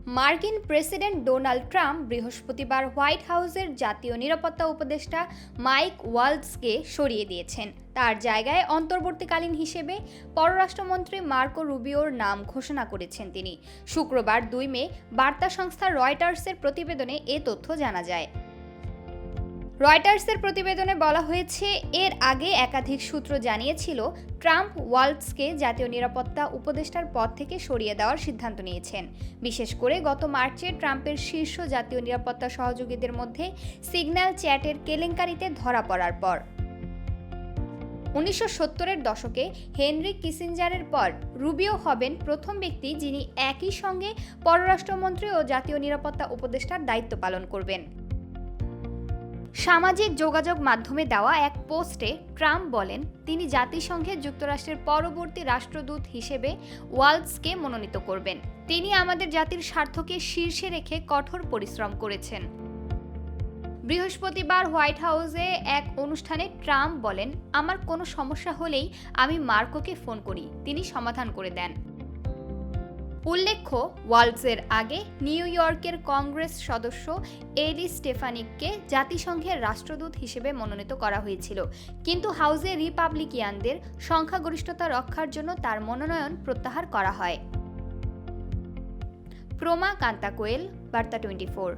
মার্কিন president Donald Trump বৃহস্পতিবার white হাউসের জাতীয় নিরাপত্তা উপদেষ্টা মাইক ওয়ালৎজকে সরিয়ে দিয়েছেন। তার জায়গায় অন্তর্বর্তীকালীন হিসেবে পররাষ্ট্রমন্ত্রী মার্কো রুবিওর নাম ঘোষণা করেছেন তিনি। শুক্রবার 2 মে বার্তা সংস্থা রয়টার্সের প্রতিবেদনে এ তথ্য জানা যায়। রয়টার্সের প্রতিবেদনে বলা হয়েছে, এর আগে একাধিক সূত্র জানিয়েছিল ট্রাম্প ওয়ালৎজকে জাতীয় নিরাপত্তা উপদেষ্টার পদ থেকে সরিয়ে দেওয়ার সিদ্ধান্ত নিয়েছেন, বিশেষ করে গত মার্চে ট্রাম্পের শীর্ষ জাতীয় নিরাপত্তা সহযোগীদের মধ্যে সিগন্যাল চ্যাটের কেলেঙ্কারিতে ধরা পড়ার পর। 1970-এর দশকে হেনরি কিসিঞ্জারের পর রুবিও হবেন প্রথম ব্যক্তি যিনি একই সঙ্গে পররাষ্ট্রমন্ত্রী ও জাতীয় নিরাপত্তা উপদেষ্টার দায়িত্ব পালন করবেন। সামাজিক যোগাযোগ মাধ্যমে দেওয়া এক পোস্টে ট্রাম্প বলেন, তিনি জাতিসংঘে যুক্তরাষ্ট্রের পরবর্তী রাষ্ট্রদূত হিসেবে ওয়ালৎজকে মনোনীত করবেন। তিনি আমাদের জাতির স্বার্থকে শীর্ষে রেখে কঠোর পরিশ্রম করেছেন। বৃহস্পতিবার হোয়াইট হাউসে এক অনুষ্ঠানে ট্রাম্প বলেন, আমার কোনো সমস্যা হলেই আমি মার্কোকে ফোন করি, তিনি সমাধান করে দেন। উল্লেখ্য, ওয়ালৎজের আগে নিউ ইয়র্কের কংগ্রেস সদস্য এলি স্টেফানিককে জাতিসংঘের রাষ্ট্রদূত হিসেবে মনোনীত করা হয়েছিল, কিন্তু হাউসে রিপাবলিকানদের সংখ্যাগরিষ্ঠতা রক্ষার জন্য তার মনোনয়ন প্রত্যাহার করা হয়। প্রমা কান্তা কোয়েল, বার্তা 24।